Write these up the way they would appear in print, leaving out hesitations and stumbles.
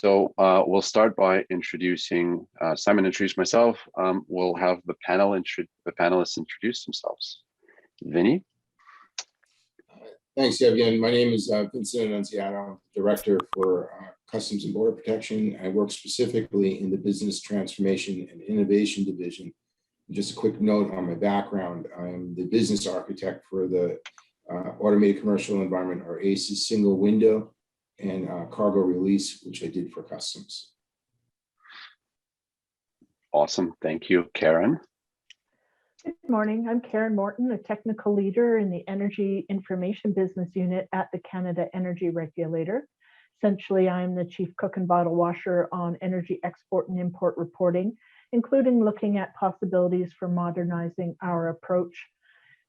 We'll start by introducing Simon. Introduce myself. We'll have the panelists introduce themselves. Vinny. Thanks, Evgen. My name is Vincent Annunziato, Director for Customs and Border Protection. I work specifically in the Business Transformation and Innovation Division. Just a quick note on my background. I'm the business architect for the Automated Commercial Environment, or ACES, single window and cargo release, which I did for Customs. Awesome. Thank you. Karen. Good morning. I'm Karen Morton, a technical leader in the Energy Information Business Unit at the Canada Energy Regulator. Essentially, I'm the chief cook and bottle washer on energy export and import reporting, including looking at possibilities for modernizing our approach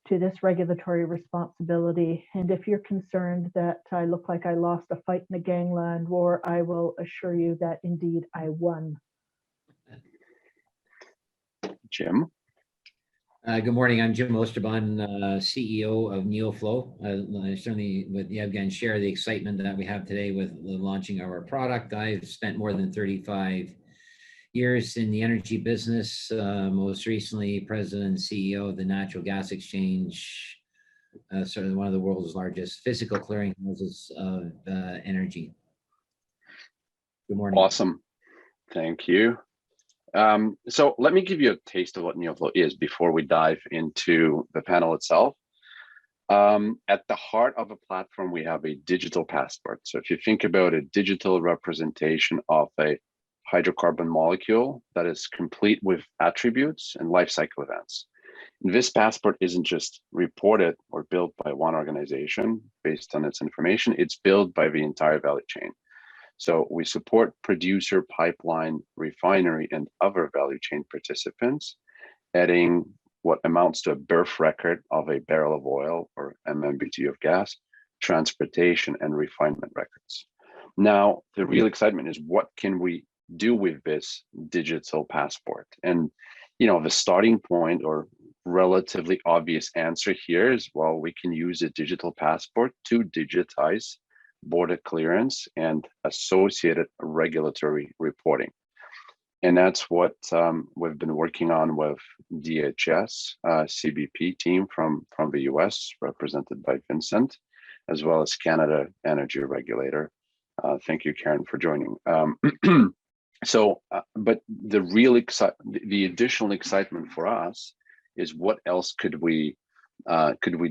to this regulatory responsibility. And if you're concerned that I look like I lost a fight in a gangland war, I will assure you that indeed I won. Jim. Good morning. I'm Jim Osterbahn, CEO of Neoflow. I certainly, with Evgen, share the excitement that we have today with launching our product. I've spent more than 35 years in the energy business, most recently president and CEO of the Natural Gas Exchange, certainly one of the world's largest physical clearing houses of energy. Good morning. Awesome. Thank you. So let me give you a taste of what Neoflow is before we dive into the panel itself. At the heart of a platform, we have a digital passport. So if you think about a digital representation of a hydrocarbon molecule that is complete with attributes and life cycle events. And this passport isn't just reported or built by one organization based on its information, it's built by the entire value chain. So we support producer, pipeline, refinery, and other value chain participants, adding what amounts to a birth record of a barrel of oil or MMBtu of gas, transportation, and refinement records. Now, the real excitement is what can we do with this digital passport? And the starting point or relatively obvious answer here is, well, we can use a digital passport to digitize border clearance and associated regulatory reporting. And that's what we've been working on with DHS, CBP team from the US, represented by Vincent, as well as Canada Energy Regulator. Thank you, Karen, for joining. But the additional excitement for us is what else could we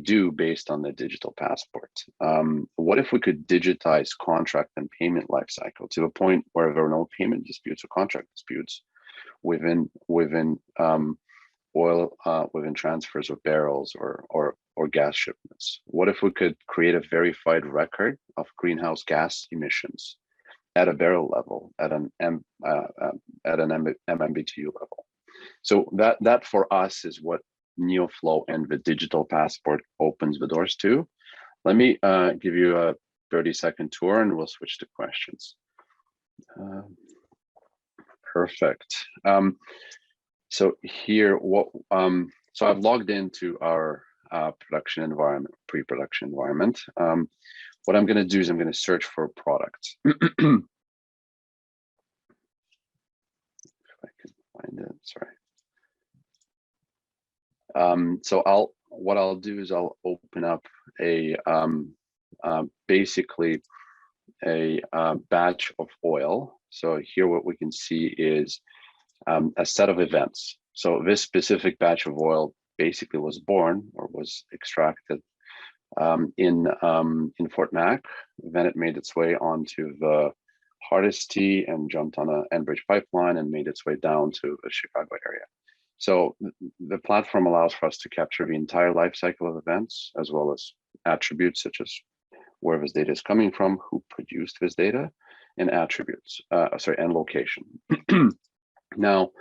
do based on the digital passport? What if we could digitize contract and payment lifecycle to a point where there are no payment disputes or contract disputes within transfers of barrels or gas shipments? What if we could create a verified record of greenhouse gas emissions at a barrel level, at an MMBtu level? So that for us is what Neoflow and the digital passport opens the doors to. Let me give you a 30-second tour and we'll switch to questions. Perfect. So here, so I've logged into our production environment, pre-production environment. What I'm going to do is I'm going to search for products. If I can find it, sorry. So what I'll do is I'll open up a basically a batch of oil. So here what we can see is a set of events. So this specific batch of oil basically was born or was extracted in Fort Mac. Then it made its way onto the Hardisty and jumped on an Enbridge pipeline and made its way down to the Chicago area. So the platform allows for us to capture the entire life cycle of events, as well as attributes such as where this data is coming from, who produced this data, and attributes, and location. Now,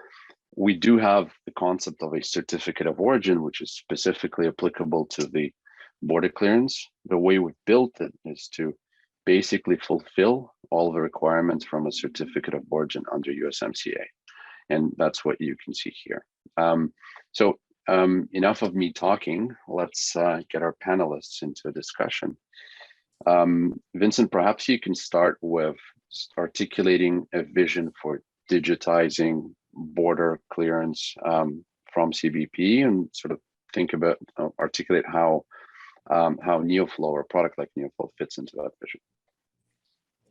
we do have the concept of a certificate of origin, which is specifically applicable to the border clearance. The way we've built it is to basically fulfill all the requirements from a certificate of origin under USMCA. And that's what you can see here. Enough of me talking. Let's get our panelists into a discussion. Vincent, perhaps you can start with articulating a vision for digitizing border clearance from CBP, and sort of think about, articulate how Neoflow, or a product like Neoflow, fits into that vision.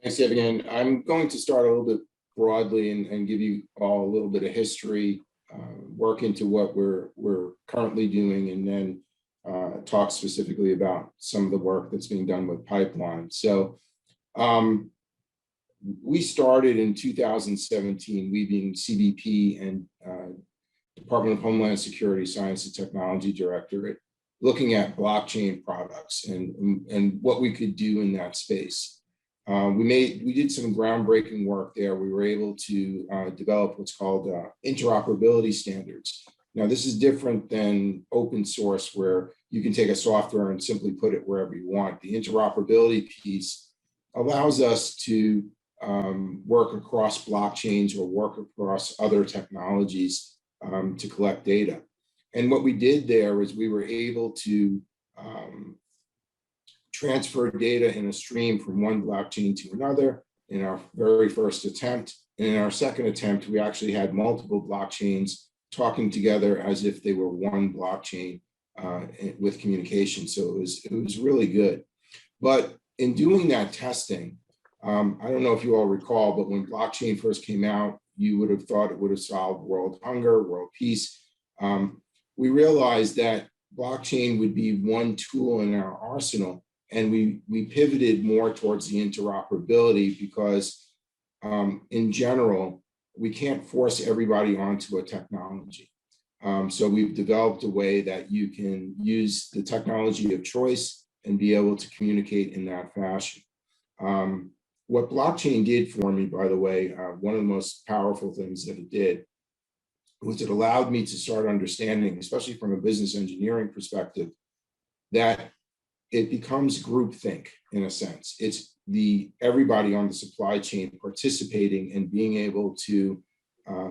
Thanks, Evgen. I'm going to start a little bit broadly and give you all a little bit of history, work into what we're currently doing, and then talk specifically about some of the work that's being done with pipeline. So we started in 2017, we being CBP and Department of Homeland Security Science and Technology Directorate, looking at blockchain products and what we could do in that space. We did some groundbreaking work there. We were able to develop what's called interoperability standards. Now, this is different than open source, where you can take a software and simply put it wherever you want. The interoperability piece allows us to work across blockchains or work across other technologies to collect data. And what we did there is we were able to transfer data in a stream from one blockchain to another in our very first attempt. And in our second attempt, we actually had multiple blockchains talking together as if they were one blockchain with communication. So it was really good. But in doing that testing, I don't know if you all recall, but when blockchain first came out, you would have thought it would have solved world hunger, world peace. We realized that blockchain would be one tool in our arsenal, and we pivoted more towards the interoperability because in general, we can't force everybody onto a technology. So we've developed a way that you can use the technology of choice and be able to communicate in that fashion. What blockchain did for me, by the way, one of the most powerful things that it did was it allowed me to start understanding, especially from a business engineering perspective, that it becomes groupthink in a sense. It's everybody on the supply chain participating and being able to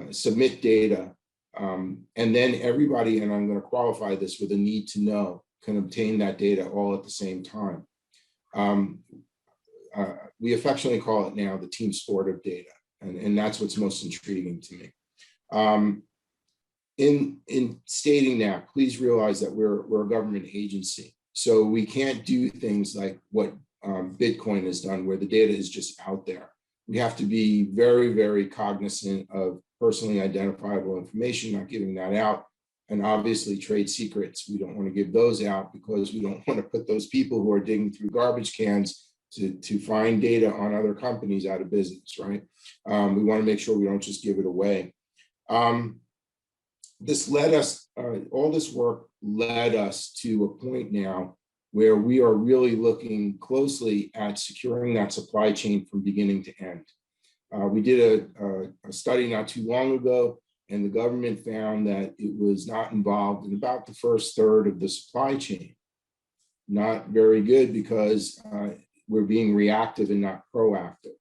submit data. And then everybody, and I'm going to qualify this with a need to know, can obtain that data all at the same time. We affectionately call it now the team sport of data. And that's what's most intriguing to me. In stating that, please realize that we're a government agency. So we can't do things like what Bitcoin has done, where the data is just out there. We have to be very, very cognizant of personally identifiable information, not giving that out. And obviously trade secrets, we don't want to give those out because we don't want to put those people who are digging through garbage cans to find data on other companies out of business, right? We want to make sure we don't just give it away. This led us, all this work led us to a point now where we are really looking closely at securing that supply chain from beginning to end. We did a study not too long ago, and the government found that it was not involved in about the first third of the supply chain. Not very good, because we're being reactive and not proactive.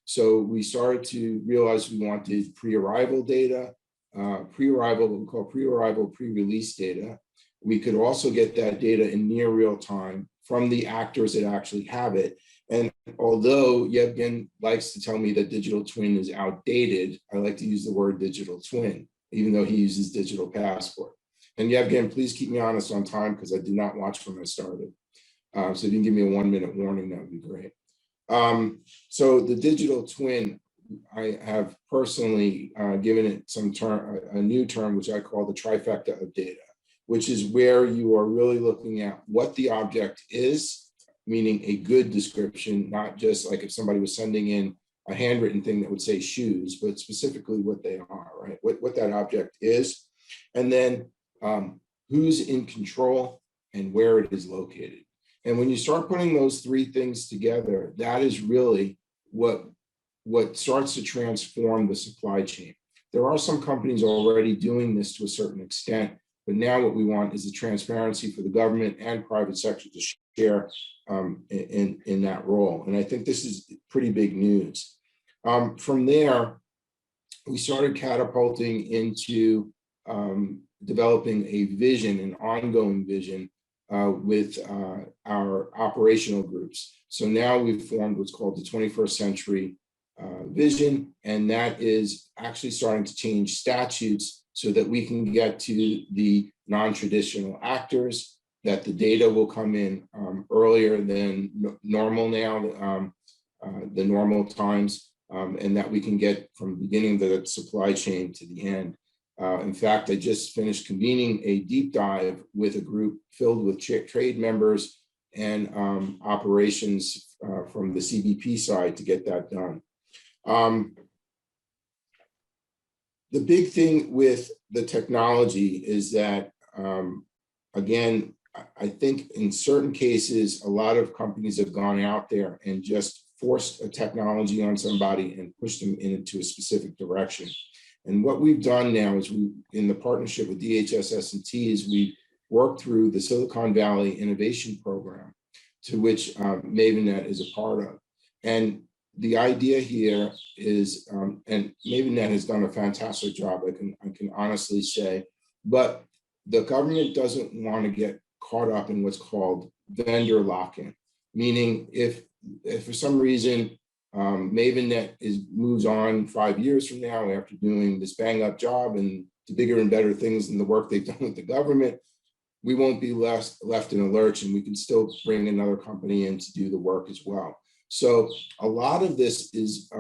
So we started to realize we wanted pre-arrival data, what we call pre-arrival, pre-release data. We could also get that data in near real time from the actors that actually have it. And although Yevgen likes to tell me that digital twin is outdated, I like to use the word digital twin, even though he uses digital passport. And Yevgen, please keep me honest on time, because I did not watch when I started. So if you can give me a 1-minute warning, that would be great. So the digital twin, I have personally given it a new term, which I call the trifecta of data, which is where you are really looking at what the object is, meaning a good description, not just like if somebody was sending in a handwritten thing that would say shoes, but specifically what they are, right? What that object is, and then who's in control and where it is located. And when you start putting those three things together, that is really what starts to transform the supply chain. There are some companies already doing this to a certain extent, but now what we want is the transparency for the government and private sector to share in that role. And I think this is pretty big news. From there, we started catapulting into developing a vision, an ongoing vision with our operational groups. So now we've formed what's called the 21st Century Vision, and that is actually starting to change statutes so that we can get to the non-traditional actors, that the data will come in earlier than normal now, the normal times, and that we can get from the beginning of the supply chain to the end. In fact, I just finished convening a deep dive with a group filled with trade members and operations from the CBP side to get that done. The big thing with the technology is that, again, I think in certain cases, a lot of companies have gone out there and just forced a technology on somebody and pushed them into a specific direction. And what we've done now is in the partnership with DHS S&T, is we worked through the Silicon Valley Innovation Program, to which MavenNet is a part of. And the idea here is, and MavenNet has done a fantastic job, I can honestly say, but the government doesn't want to get caught up in what's called vendor lock-in, meaning if for some reason MavenNet moves on 5 years from now after doing this bang-up job and to bigger and better things than the work they've done with the government, we won't be left in a lurch, and we can still bring another company in to do the work as well. So a lot of this is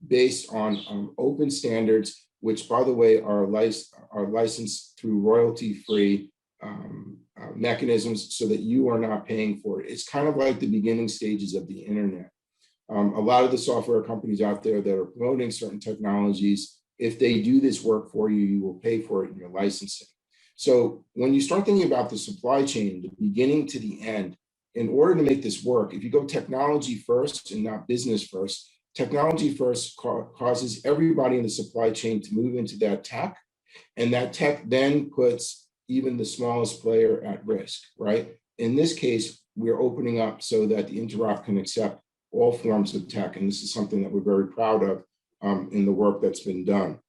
based on open standards, which, by the way, are licensed through royalty-free mechanisms so that you are not paying for it. It's kind of like the beginning stages of the internet. A lot of the software companies out there that are promoting certain technologies, if they do this work for you, you will pay for it in your licensing. So when you start thinking about the supply chain, the beginning to the end, in order to make this work, if you go technology first and not business first, technology first causes everybody in the supply chain to move into that tech, and that tech then puts even the smallest player at risk, right? In this case, we're opening up so that the interop can accept all forms of tech, and this is something that we're very proud of in the work that's been done.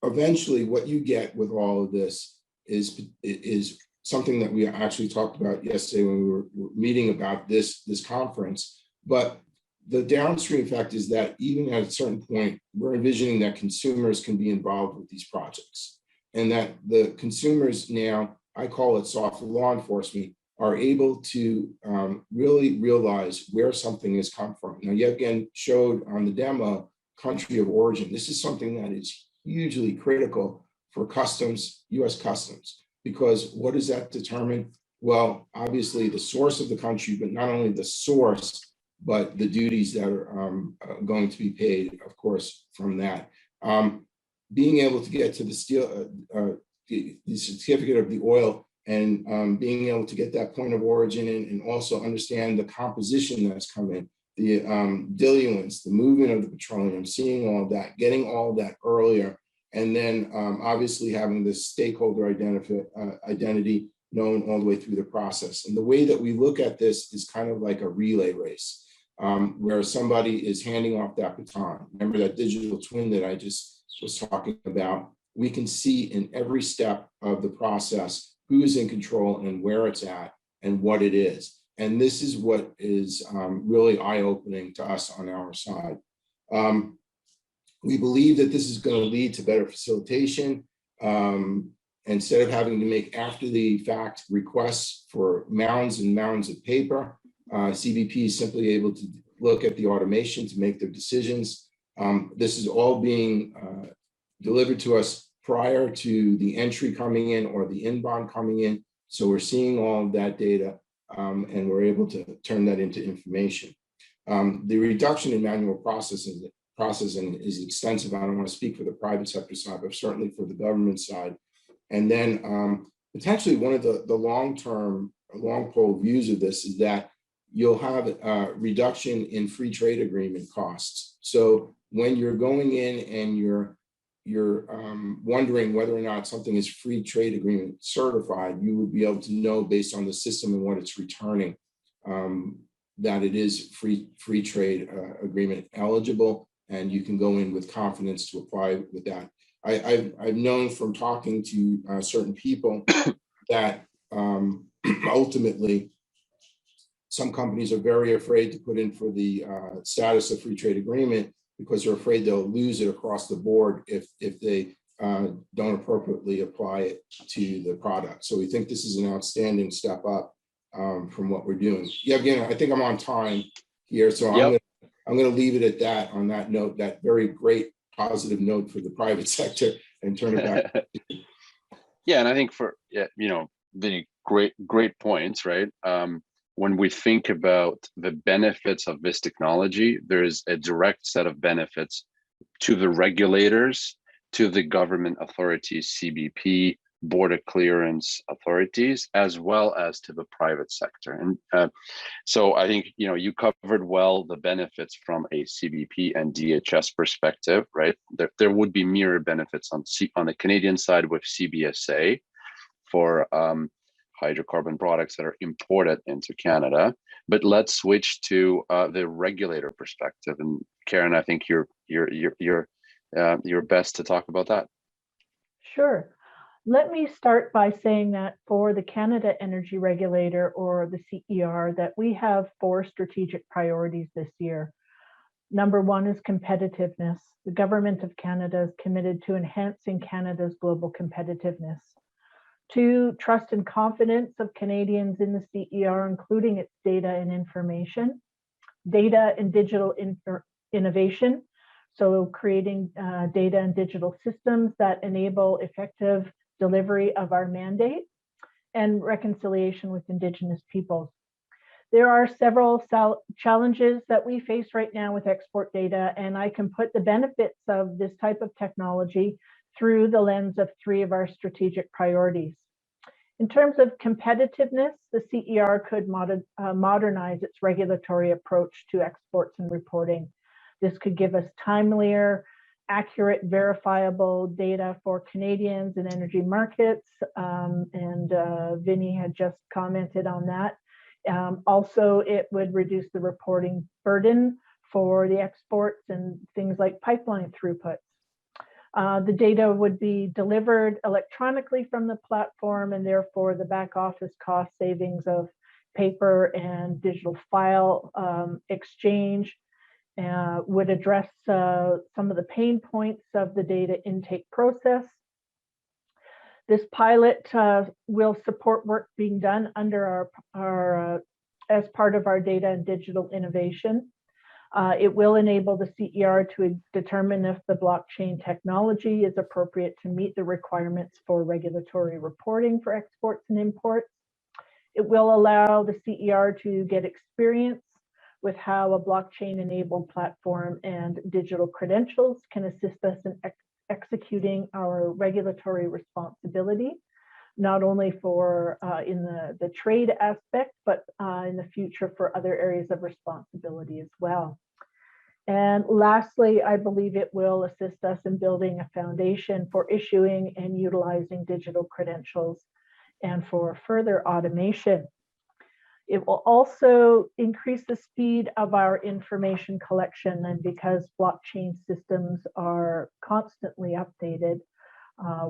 Eventually, what you get with all of this is something that we actually talked about yesterday when we were meeting about this conference. But the downstream effect is that even at a certain point, we're envisioning that consumers can be involved with these projects, and that the consumers now, I call it soft law enforcement, are able to really realize where something has come from. Now, Yevgen showed on the demo country of origin. This is something that is hugely critical for customs, US Customs, because what does that determine? Well, obviously the source of the country, but not only the source, but the duties that are going to be paid, of course, from that. Being able to get to the steel, the certificate of the oil, and being able to get that point of origin in, and also understand the composition that's come in, the diluents, the movement of the petroleum, seeing all of that, getting all of that earlier, and then obviously having this stakeholder identity known all the way through the process. And the way that we look at this is kind of like a relay race, where somebody is handing off that baton. Remember that digital twin that I just was talking about? We can see in every step of the process who is in control and where it's at and what it is. And this is what is really eye-opening to us on our side. We believe that this is going to lead to better facilitation. Instead of having to make after the fact requests for mounds and mounds of paper, CBP is simply able to look at the automation to make their decisions. This is all being delivered to us prior to the entry coming in or the inbound coming in. So we're seeing all of that data and we're able to turn that into information. The reduction in manual processing is extensive. I don't want to speak for the private sector side, but certainly for the government side. And then potentially one of the long-term, long pole views of this is that you'll have a reduction in free trade agreement costs. So when you're going in and you're wondering whether or not something is free trade agreement certified, you would be able to know based on the system and what it's returning that it is free trade agreement eligible, and you can go in with confidence to apply with that. I've known from talking to certain people that ultimately some companies are very afraid to put in for the status of free trade agreement because they're afraid they'll lose it across the board if they don't appropriately apply it to the product. So we think this is an outstanding step up from what we're doing. Yeah, again, I think I'm on time here, so Yep. I'm going to leave it at that on that note, that very great positive note for the private sector, and turn it back. Yeah, and I think for the great points, right? When we think about the benefits of this technology, there is a direct set of benefits to the regulators, to the government authorities, CBP, border clearance authorities, as well as to the private sector. And so I think you covered well the benefits from a CBP and DHS perspective, right? There would be mirror benefits on the Canadian side with CBSA for hydrocarbon products that are imported into Canada. But let's switch to the regulator perspective. And Karen, I think you're best to talk about that. Sure. Let me start by saying that for the Canada Energy Regulator, or the CER, that we have 4 strategic priorities this year. Number 1 is competitiveness. The Government of Canada is committed to enhancing Canada's global competitiveness. 2, trust and confidence of Canadians in the CER, including its data and information. Data and digital innovation. So creating data and digital systems that enable effective delivery of our mandate, and reconciliation with Indigenous peoples. There are several challenges that we face right now with export data, and I can put the benefits of this type of technology through the lens of 3 of our strategic priorities. In terms of competitiveness, the CER could modernize its regulatory approach to exports and reporting. This could give us timelier, accurate, verifiable data for Canadians and energy markets, and Vinny had just commented on that. Also, it would reduce the reporting burden for the exports and things like pipeline throughputs. The data would be delivered electronically from the platform, and therefore the back office cost savings of paper and digital file exchange would address some of the pain points of the data intake process. This pilot will support work being done under our as part of our data and digital innovation. It will enable the CER to determine if the blockchain technology is appropriate to meet the requirements for regulatory reporting for exports and imports. It will allow the CER to get experience with how a blockchain-enabled platform and digital credentials can assist us in executing our regulatory responsibility, not only for in the trade aspect, but in the future for other areas of responsibility as well. And lastly, I believe it will assist us in building a foundation for issuing and utilizing digital credentials and for further automation. It will also increase the speed of our information collection, and because blockchain systems are constantly updated,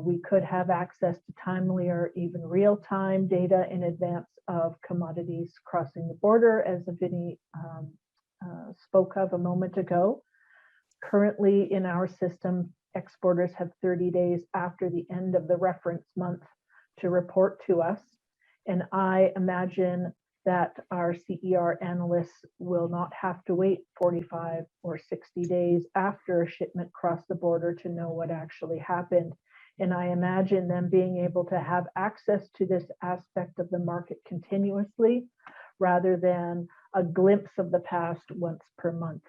we could have access to timely or even real-time data in advance of commodities crossing the border, as Vinny spoke of a moment ago. Currently in our system, exporters have 30 days after the end of the reference month to report to us, and I imagine that our CER analysts will not have to wait 45 or 60 days after a shipment crossed the border to know what actually happened. And I imagine them being able to have access to this aspect of the market continuously, rather than a glimpse of the past once per month.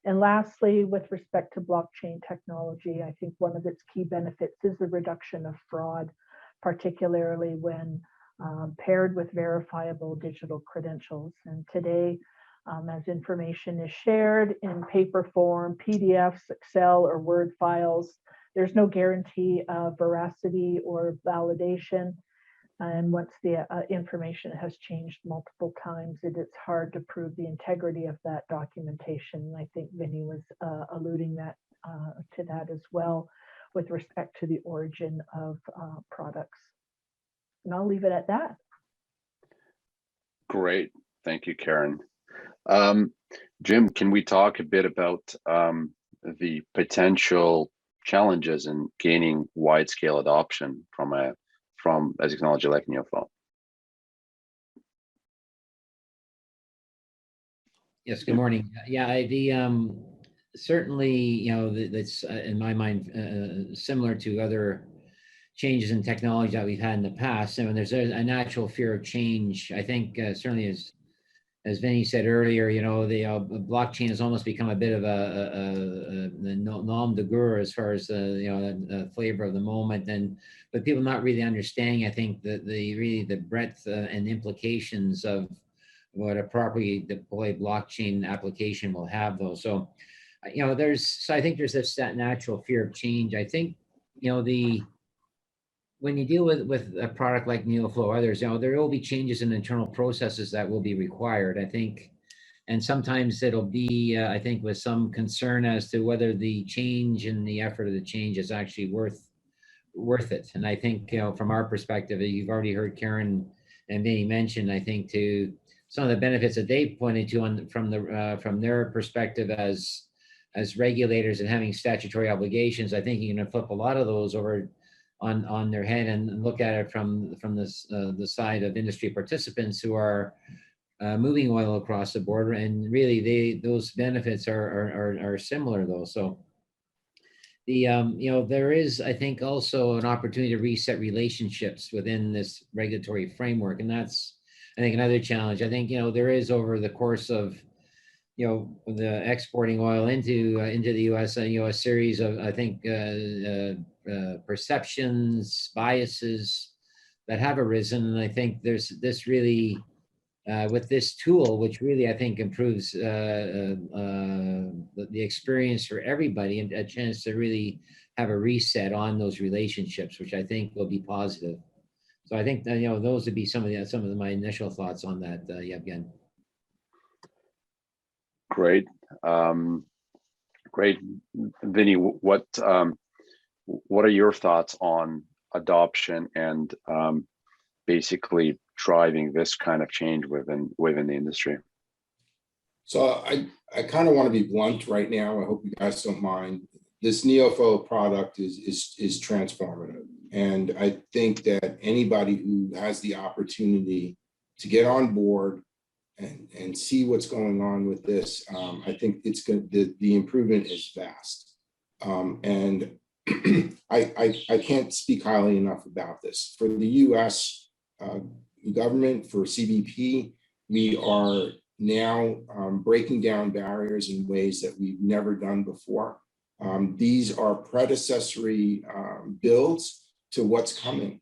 And lastly, with respect to blockchain technology, I think one of its key benefits is the reduction of fraud, particularly when paired with verifiable digital credentials. And today, as information is shared in paper form, PDFs, Excel, or Word files, there's no guarantee of veracity or validation. And once the information has changed multiple times, it's hard to prove the integrity of that documentation. I think Vinny was alluding to that as well. with respect to the origin of products. And I'll leave it at that. Great. Thank you, Karen. Jim, can we talk a bit about the potential challenges in gaining wide-scale adoption from a technology like Neoflow? Yes, good morning. Yeah, certainly, that's in my mind similar to other changes in technology that we've had in the past. And when there's a natural fear of change, I think certainly as Vinny said earlier, the blockchain has almost become a bit of the nom de guerre as far as the flavor of the moment, but people not really understanding, I think, the breadth and implications of what a properly deployed blockchain application will have, though. So, I think there's that natural fear of change. I think, when you deal with a product like Neoflow or others, there will be changes in internal processes that will be required, I think. And sometimes it'll be, I think, with some concern as to whether the change and the effort of the change is actually worth it. And I think, from our perspective, you've already heard Karen and Vinny mention, I think, to some of the benefits that they pointed to from their perspective as regulators and having statutory obligations. I think you're going to flip a lot of those over on their head and look at it from the side of industry participants who are moving oil across the border, and really those benefits are similar, though. So there is, I think, also an opportunity to reset relationships within this regulatory framework, and that's, I think, another challenge. I think there is, over the course of the exporting oil into the U.S., a series of, I think, perceptions, biases that have arisen, and I think there's this really, with this tool, which really, I think, improves the experience for everybody, and a chance to really have a reset on those relationships, which I think will be positive. So I think those would be some of my initial thoughts on that, Yevgen. Great. Great. Vinny, what are your thoughts on adoption and basically driving this kind of change within the industry? So I kind of want to be blunt right now. I hope you guys don't mind. This Neoflow product is transformative. And I think that anybody who has the opportunity to get on board and see what's going on with this, I think it's good. The improvement is vast. And I can't speak highly enough about this. For the US government, for CBP, we are now breaking down barriers in ways that we've never done before. These are predecessory builds to what's coming.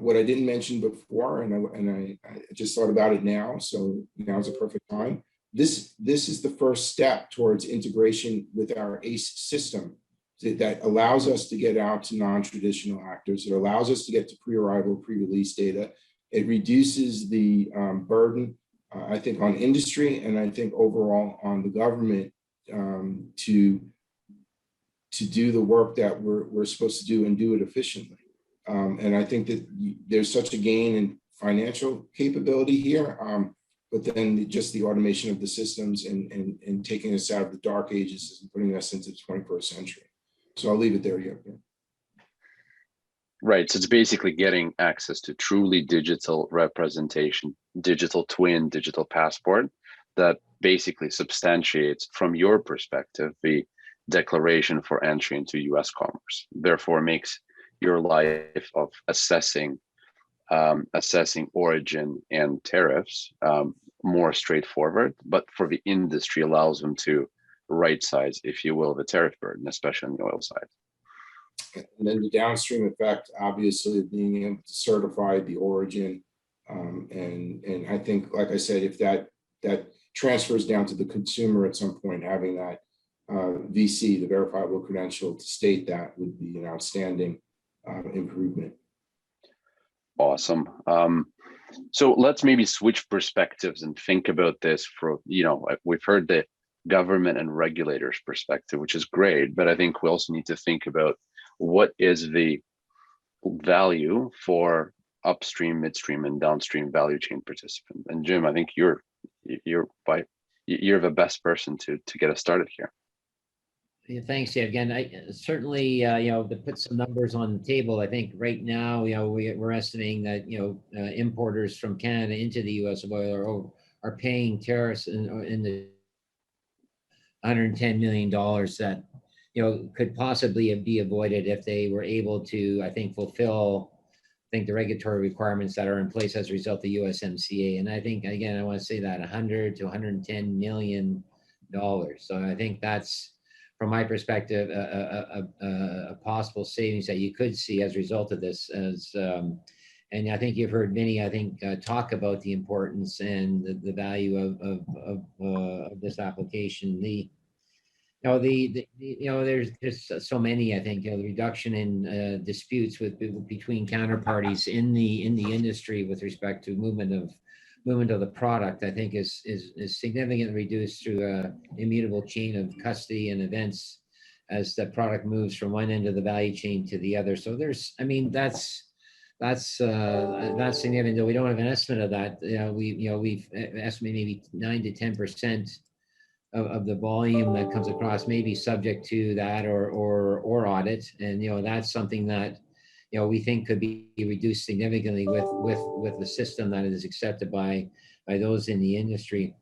What I didn't mention before, and I just thought about it now, so now's a perfect time. This is the first step towards integration with our ACE system that allows us to get out to non-traditional actors. It allows us to get to pre-arrival, pre-release data. It reduces the burden, I think, on industry, and I think overall on the government to do the work that we're supposed to do and do it efficiently. And I think that there's such a gain in financial capability here, but then just the automation of the systems and taking us out of the dark ages and putting us into the 21st century. So I'll leave it there, Yevgen. Right. So it's basically getting access to truly digital representation, digital twin, digital passport that basically substantiates, from your perspective, the declaration for entry into US commerce. Therefore, makes your life of assessing origin and tariffs more straightforward, but for the industry allows them to right size, if you will, the tariff burden, especially on the oil side. And then the downstream effect, obviously, being able to certify the origin. And I think, like I said, if that transfers down to the consumer at some point, having that VC, the verifiable credential, to state that would be an outstanding improvement. Awesome. So let's maybe switch perspectives and think about this. For we've heard the government and regulators perspective, which is great. But I think we also need to think about what is the value for upstream, midstream, and downstream value chain participants. And Jim, I think you're the best person to get us started here. Yeah, thanks, Dave. Again, I certainly, to put some numbers on the table, I think right now, we're estimating that, importers from Canada into the U.S. of oil are paying tariffs in the $110 million that, could possibly be avoided if they were able to, I think, fulfill, the regulatory requirements that are in place as a result of USMCA. And I think, again, I want to say that 100 to $110 million. So I think that's, from my perspective, a possible savings that you could see as a result of this. And I think you've heard Vinny, talk about the importance and the value of this application. There's just so many. I think the reduction in disputes between counterparties in the industry with respect to movement of the product, I think is significantly reduced through a immutable chain of custody and events as the product moves from one end of the value chain to the other. So that's significant. Though we don't have an estimate of that. We've estimated maybe 9 to 10% of the volume that comes across may be subject to that or audit, and that's something that we think could be reduced significantly with the system that is accepted by those in the industry.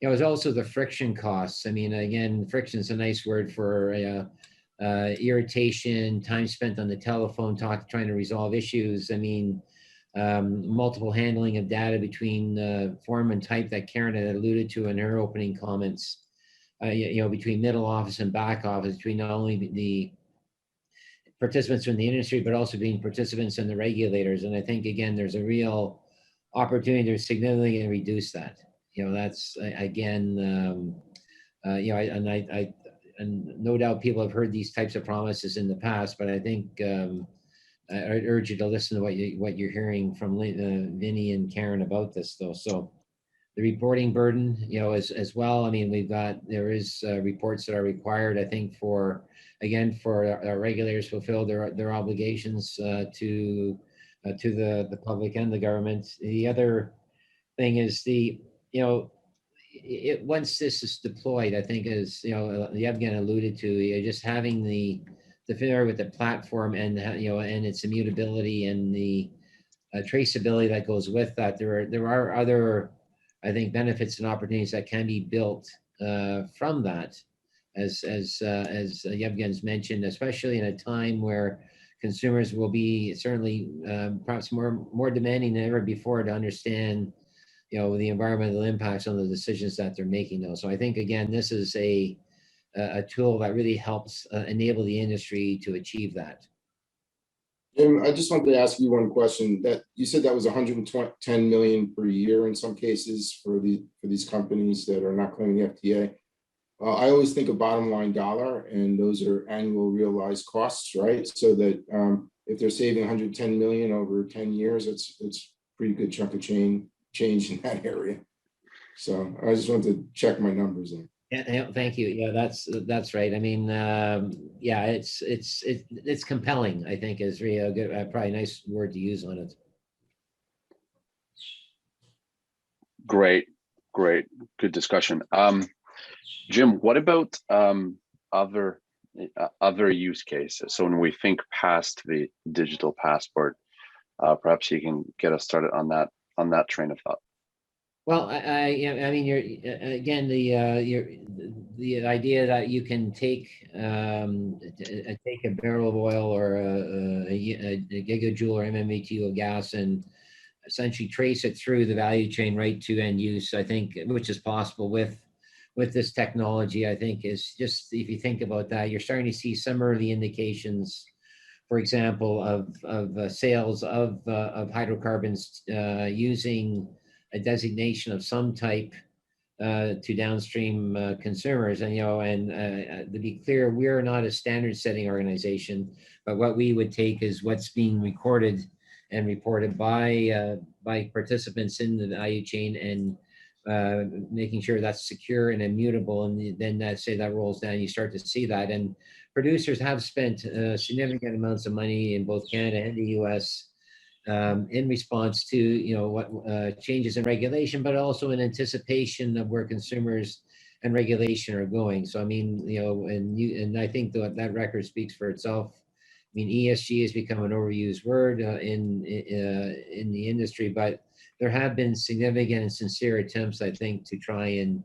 There's also the friction costs. I mean, again, friction is a nice word for irritation, time spent on the telephone trying to resolve issues. I mean, multiple handling of data between form and type that Karen had alluded to in her opening comments. Between middle office and back office, between not only the participants from the industry, but also being participants and the regulators. And I think, again, there's a real opportunity to significantly reduce that. That's, again, and no doubt people have heard these types of promises in the past, but I think I urge you to listen to what you're hearing from Vinny and Karen about this, though. So the reporting burden, as well. I mean, there is reports that are required, I think, for our regulators fulfill their obligations to the public and the government. The other thing is once this is deployed, I think, as Yevgen alluded to, just having the familiar with the platform and and its immutability and the traceability that goes with that. There are other, I think, benefits and opportunities that can be built from that, as Yevgen's mentioned, especially in a time where consumers will be certainly perhaps more demanding than ever before to understand, the environmental impacts on the decisions that they're making. Though, so I think, again, this is a tool that really helps enable the industry to achieve that. Jim, I just wanted to ask you one question. That you said that was 110 million per year in some cases for these companies that are not claiming the FTA. I always think of bottom line dollar, and those are annual realized costs, right? So that if they're saving 110 million over 10 years, it's pretty good chunk of change in that area. So I just wanted to check my numbers there. Yeah, thank you. Yeah, that's right. I mean, it's compelling, I think, is really a good, probably a nice word to use on it. Great, good discussion. Jim, what about other use cases? So when we think past the digital passport, perhaps you can get us started on that train of thought. Well, I mean, the idea that you can take a barrel of oil or a gigajoule or MMBtu of gas and essentially trace it through the value chain right to end use, I think, which is possible with this technology. I think is just, if you think about that, you're starting to see some early indications, for example, of sales of hydrocarbons using a designation of some type to downstream consumers. And to be clear, we're not a standard setting organization, but what we would take is what's being recorded and reported by participants in the value chain and making sure that's secure and immutable, and then that say that rolls down, you start to see that. And producers have spent significant amounts of money in both Canada and the US in response to what changes in regulation, but also in anticipation of where consumers and regulation are going. So I mean, and I think that record speaks for itself. I mean, ESG has become an overused word in the industry, but there have been significant and sincere attempts, I think, to try and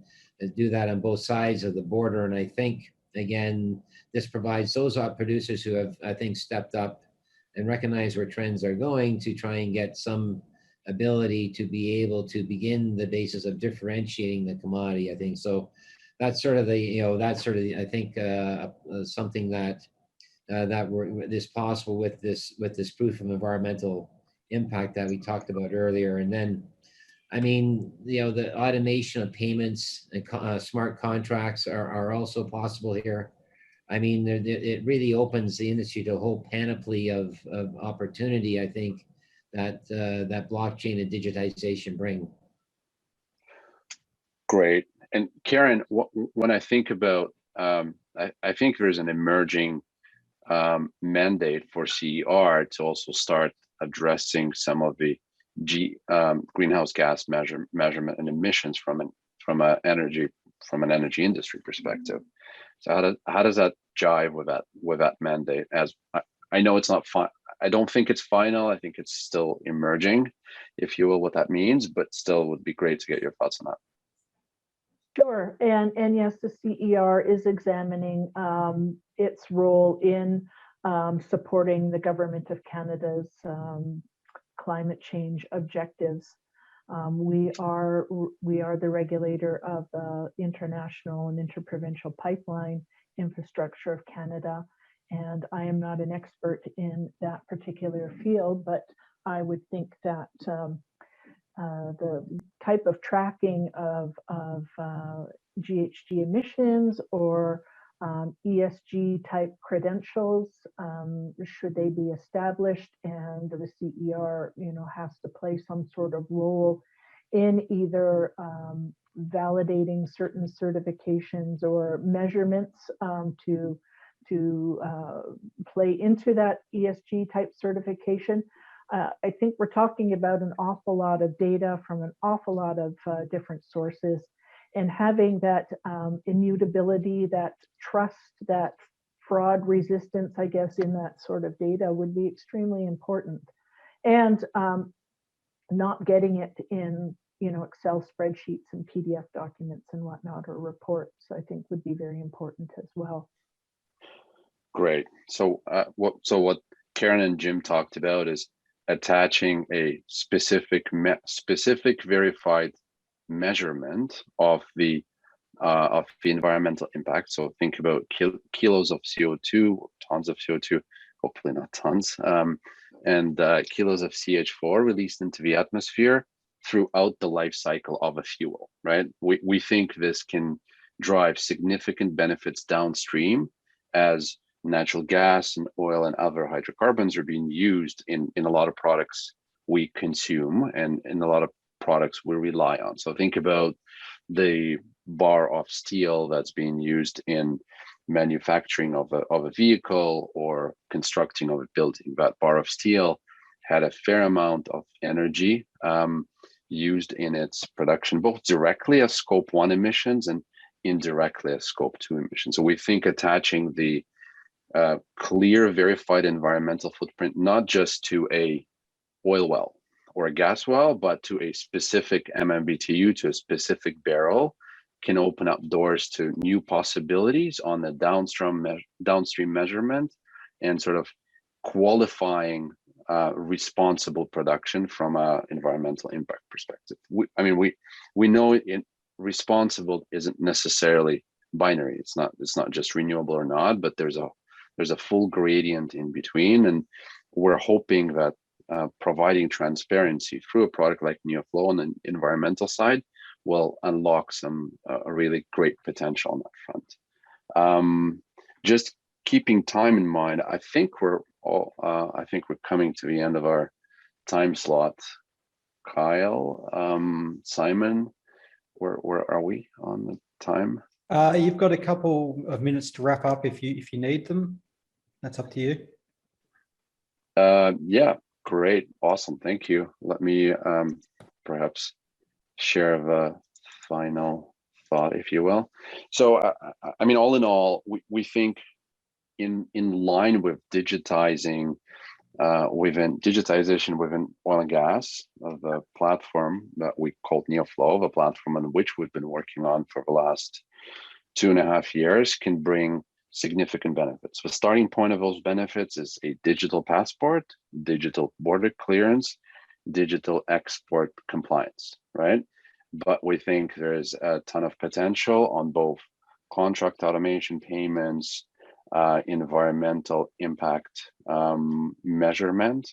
do that on both sides of the border. And I think, again, this provides those producers who have, I think, stepped up and recognize where trends are going to try and get some ability to be able to begin the basis of differentiating the commodity. I think so. That's sort of the, I think, something that is possible with this proof of environmental impact that we talked about earlier. And then, I mean, the automation of payments and smart contracts are also possible here. I mean, it really opens the industry to a whole panoply of opportunity, I think, that blockchain and digitization bring. Great. And Karen, when I think about, I think there's an emerging mandate for CER to also start addressing some of the greenhouse gas measurement and emissions from an energy industry perspective. So how does that jive with that mandate? As I know it's not fine. I don't think it's final. I think it's still emerging, if you will, what that means, but still would be great to get your thoughts on that. Sure, and yes, the CER is examining its role in supporting the Government of Canada's climate change objectives. We are the regulator of the international and interprovincial pipeline infrastructure of Canada, and I am not an expert in that particular field, but I would think that the type of tracking of GHG emissions or ESG type credentials, should they be established, and the CER, has to play some sort of role in either validating certain certifications or measurements to play into that ESG type certification. I think we're talking about an awful lot of data from an awful lot of different sources, and having that immutability, that trust, that fraud resistance, I guess, in that sort of data would be extremely important. And not getting it in, Excel spreadsheets and PDF documents and whatnot, or reports, I think would be very important as well. Great. So what Karen and Jim talked about is attaching a specific verified measurement of the environmental impact. So think about kilos of CO2, tons of CO2, hopefully not tons, and kilos of CH4 released into the atmosphere throughout the life cycle of a fuel, right? We think this can drive significant benefits downstream as natural gas and oil and other hydrocarbons are being used in a lot of products we consume and in a lot of products we rely on. So think about the bar of steel that's being used in manufacturing of a vehicle or constructing of a building. That bar of steel had a fair amount of energy used in its production, both directly as Scope 1 emissions and indirectly as Scope 2 emissions. So we think attaching the clear verified environmental footprint, not just to a oil well or a gas well, but to a specific MMBTU, to a specific barrel, can open up doors to new possibilities on the downstream measurement and sort of qualifying responsible production from an environmental impact perspective. We know responsible isn't necessarily binary. It's not just renewable or not, but there's a full gradient in between, and we're hoping that providing transparency through a product like Neoflow on the environmental side will unlock some really great potential on that front. Just keeping time in mind, I think we're coming to the end of our time slot. Kyle, Simon, where are we on the time? You've got a couple of minutes to wrap up if you need them. That's up to you. Yeah, great, awesome, thank you. Let me perhaps share the final thought, if you will. So, I mean, all in all, we think in line with digitization within oil and gas of the platform that we called Neoflow, the platform on which we've been working on for the last 2.5 years, can bring significant benefits. The starting point of those benefits is a digital passport, digital border clearance, digital export compliance, right? But we think there's a ton of potential on both contract automation, payments, environmental impact measurement,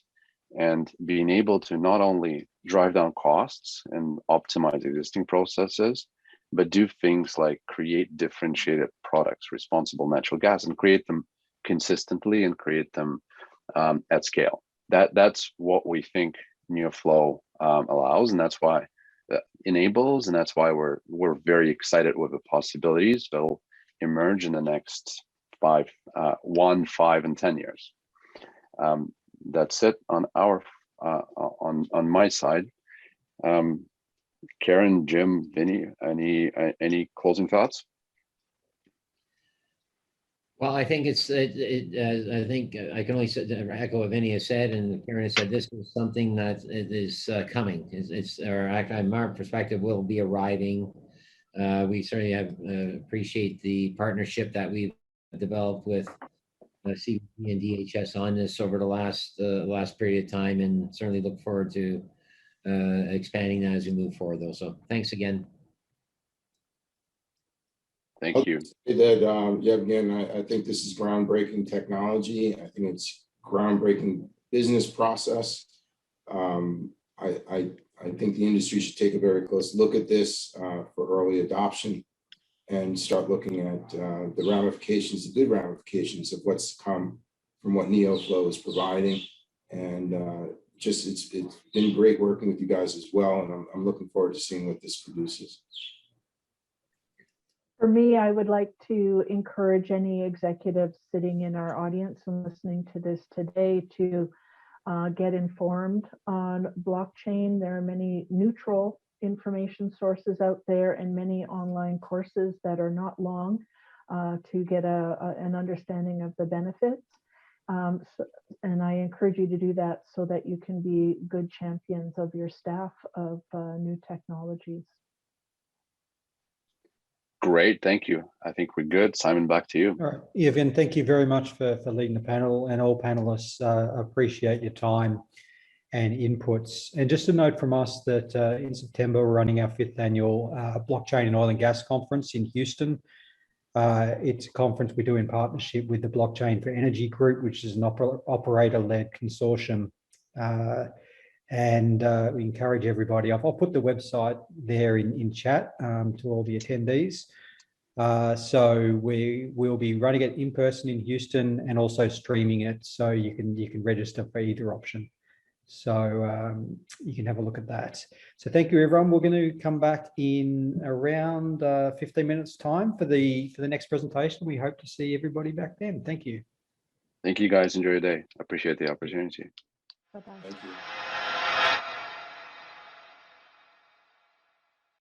and being able to not only drive down costs and optimize existing processes, but do things like create differentiated products, responsible natural gas, and create them consistently and create them at scale. That's what we think Neoflow allows, and that's why enables, and that's why we're very excited with the possibilities that'll emerge in the next 5, 5, and 10 years. That's it on our on my side. Karen, Jim, Vinny, any closing thoughts? Well, I think I think I can only echo what Vinny has said, and Karen has said. This is something that is coming. From our perspective, will be arriving. We certainly have appreciate the partnership that we've developed with CBP and DHS on this over the last period of time, and certainly look forward to expanding that as we move forward, though. So thanks again. Thank you. Yeah, again, I think this is groundbreaking technology. I think it's groundbreaking business process. I think the industry should take a very close look at this for early adoption and start looking at the ramifications, the good ramifications of what's come from what Neoflow is providing. And it's been great working with you guys as well. And I'm looking forward to seeing what this produces. For me, I would like to encourage any executives sitting in our audience and listening to this today to get informed on blockchain. There are many neutral information sources out there and many online courses that are not long to get an understanding of the benefits. And I encourage you to do that so that you can be good champions of your staff of new technologies. Great, thank you. I think we're good. Simon, back to you. All right, Evan, thank you very much for leading the panel, and all panelists appreciate your time and inputs. And just a note from us that in September, we're running our 5th annual Blockchain and Oil and Gas Conference in Houston. It's a conference we do in partnership with the Blockchain for Energy Group, which is an operator-led consortium. And we encourage everybody. I'll put the website there in chat to all the attendees. So we will be running it in person in Houston and also streaming it, so you can register for either option. So you can have a look at that. So thank you, everyone. We're going to come back in around 15 minutes time for the next presentation. We hope to see everybody back then. Thank you. Thank you, guys. Enjoy your day. I appreciate the opportunity. Bye-bye. Thank you.